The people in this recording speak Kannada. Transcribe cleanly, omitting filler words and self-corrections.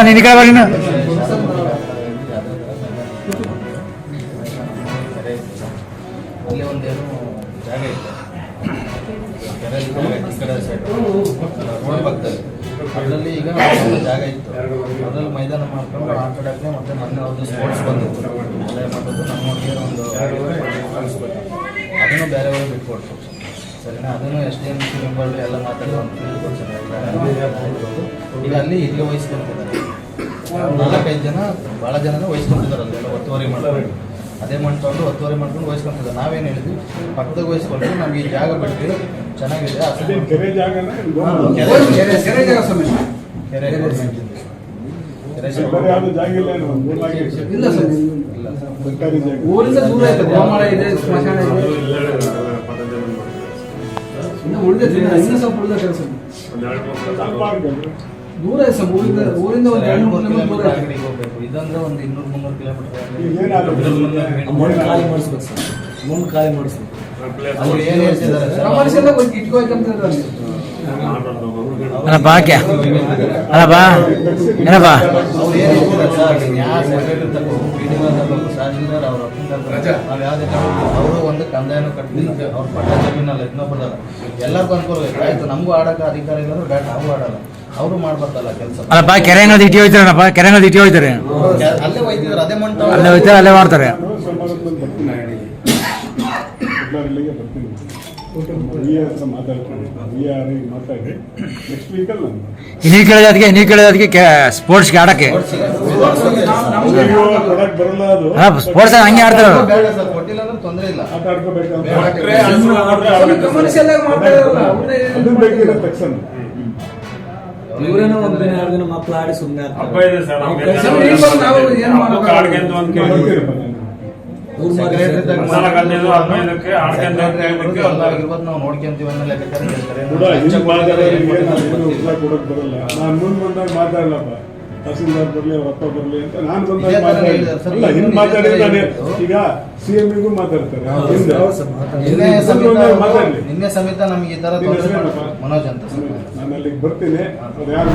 ನಿನ್ನ ಕಡೆ ಬರೀ ಅಲ್ಲಿ ಒಂದೇನು ಜಾಗ ಇತ್ತು ಕೆರೆ ಈ ಕಡೆ ಸೈಡ್ ರೋಡ್ ಪಕ್ಕದಲ್ಲಿ ಅದರಲ್ಲಿ ಈಗ ಒಂದು ಜಾಗ ಇತ್ತು ಅದರಲ್ಲಿ ಮೈದಾನ ಮಾಡ್ಕೊಂಡು ಆ ಕಡೆಗೆ ಮತ್ತೆ ಮೊನ್ನೆ ಒಂದು ಸ್ಪೋರ್ಟ್ಸ್ ಬಂದಿತ್ತು ಅಲ್ಲೇ ಮಾಡೋದು ನಮ್ಮ ಹುಡುಗಿಯರು ಒಂದು ಕಳಿಸ್ಬೇಕು ಅದನ್ನು ಬೇರೆಯವರು ಬಿಟ್ಕೊಡ್ತು ಸರಿನಾ. ಅದನ್ನು SDM ಮೆಂಬರ್ಗಳು ಎಲ್ಲ ಮಾತಾಡಿ ಒಂದು ಫೀಲ್ಡ್ ಕೊಡ್ತಾರೆ. ಈಗ ಅಲ್ಲಿ ಇಲ್ಲಿ ವಹಿಸ್ಕೊಂಡಿದ್ದಾರೆ 4-5 ಜನ, ಭಾಳ ಜನನೇ ವಹಿಸ್ಕೊಂಡಿದ್ದಾರೆ. ಅಲ್ಲೆಲ್ಲ ಒತ್ತುವರಿ ಮಾಡ್ಕೊಂಡು ಅದೇ ಮಾಡ್ಕೊಂಡು ಒತ್ತುವರಿ ಮಾಡ್ಕೊಂಡು ವಹಿಸ್ಕೊಂತಿದ್ದಾರೆ. ನಾವೇನು ಹೇಳಿದ್ವಿ, ಪಕ್ಕದಾಗ ವಹಿಸ್ಕೊಂಡು ನಮ್ಗೆ ಈ ಜಾಗ ಬಿಟ್ಟು ಚೆನ್ನಾಗಿದೆ. ಕೆರೆ ಜಾಗ ಇಲ್ಲ ಸರ್, ಊರಿಂದ ದೂರ ಇದೆ, ಗೋಮಾಳ ಇದೆ, ಸ್ಮಶಾನ ಇದೆ, ಉಳಿದ ಸ್ವಲ್ಪ ಉಳಿದ ಕೆಲಸ ದೂರ ಇದೆ ಸರ್. ಊರಿಂದ ಒಂದು 2-3 ಕಿಲೋಮೀಟರ್ ಹೋಗ್ಬೇಕು. ಇದಂದ್ರೆ ಒಂದು 200-300 ಕಿಲೋಮೀಟರ್ ಖಾಲಿ ಮಾಡಿಸ್ಬೇಕು ಸರ್. ಮುಂದೆ ಖಾಲಿ ಮಾಡಿಸ್ಬೇಕು. ಅವ್ರು ಏನು ಹೇಳ್ತಿದ್ದಾರೆ ಸರ್, ಅಲ್ಲ ಬಾ ಕ್ಯಾ ಅಲ್ಲ ಬಾ ಏನಪ್ಪ ಅವ್ರು ಏನು ಹೇಳ್ತಿದ್ದಾರೆ ಸರ್, ಯಾವ ಸೆಕ್ರೆಟರಿ ತಗೋಬೇಕು, PDO ತಗೋಬೇಕು, ತಹಸೀಲ್ದಾರ್ ಅವ್ರ ನಾವು ಯಾವುದೇ ಅವರು ಒಂದು ಕಂದಾಯನೂ ಕಟ್ಟಲಿಲ್ಲ. ಅವ್ರ ಪಟ್ಟ ಜಮೀನಲ್ಲ ಇನ್ನೊಬ್ಬರಲ್ಲ, ಎಲ್ಲರಿಗೂ ಅನುಕೂಲ ಆಯ್ತು. ನಮಗೂ ಆಡೋಕೆ ಅಧಿಕಾರ ಇಲ್ಲ ಅಂದ್ರೆ ನಾವು ಆಡಲ್ಲ, ಅವರು ಮಾಡ್ಬಾರ್ದಲ್ಲ ಕೆಲಸ. ಅಲ್ಲಪ್ಪ ಕೆರೆ ಅನ್ನೋದು ಇಟ್ಟು ಹೋಯ್ತಾರಪ್ಪ, ಕೆರೆ ಅನ್ನೋದು ಇಟ್ಟು ಹೋಯ್ತಾರೆ, ಅಲ್ಲೇ ಹೋಯ್ತಿದ್ದಾರೆ, ಅದೇ ಮಾಡ್ತಾರೆ, ಅಲ್ಲೇ ಹೋಯ್ತಾರೆ, ಅಲ್ಲೇ ಮಾಡ್ತಾರೆ. ನೀರು ಕೇಳೋದಕ್ಕೆ ಸ್ಪೋರ್ಟ್ಸ್ಗೆ ಆಡಕ್ಕೆ ಸ್ಪೋರ್ಟ್ಸ್ ಹಂಗೆ ಆಡ್ತಾರೆ. ಕೊಟ್ಟಿಲ್ಲ ಅಂದ್ರೆ ತೊಂದರೆ ಇಲ್ಲ. ಇವರೇನೋ ಒಂದಿನ 2 ದಿನ ಮಕ್ಕಳು ಆಡಿ ಸುಮ್ಮನೆ ನಾವು ನೋಡ್ಕೊಂತೀವಿ ಅನ್ನೋ ಲೆಕ್ಕಾಚಾರ ತಹಸೀಲ್ದಾರ್ ಬರಲಿ, ಅಪ್ಪ ಬರಲಿ ಅಂತ ನಾನು ಬಂದಾಗ ಹಿಂದೆ ಮಾತಾಡಿದ್ರೆ ಈಗ CMಗೂ ಮಾತಾಡ್ತಾರೆ. ನಿನ್ನೆ ಸಮೇತ ನಮ್ಗೆ ಈ ತರ ಮನೋಜ್ ಅಂತ ನಾನು ಅಲ್ಲಿಗೆ ಬರ್ತೀನಿ. ಅದು ಯಾರು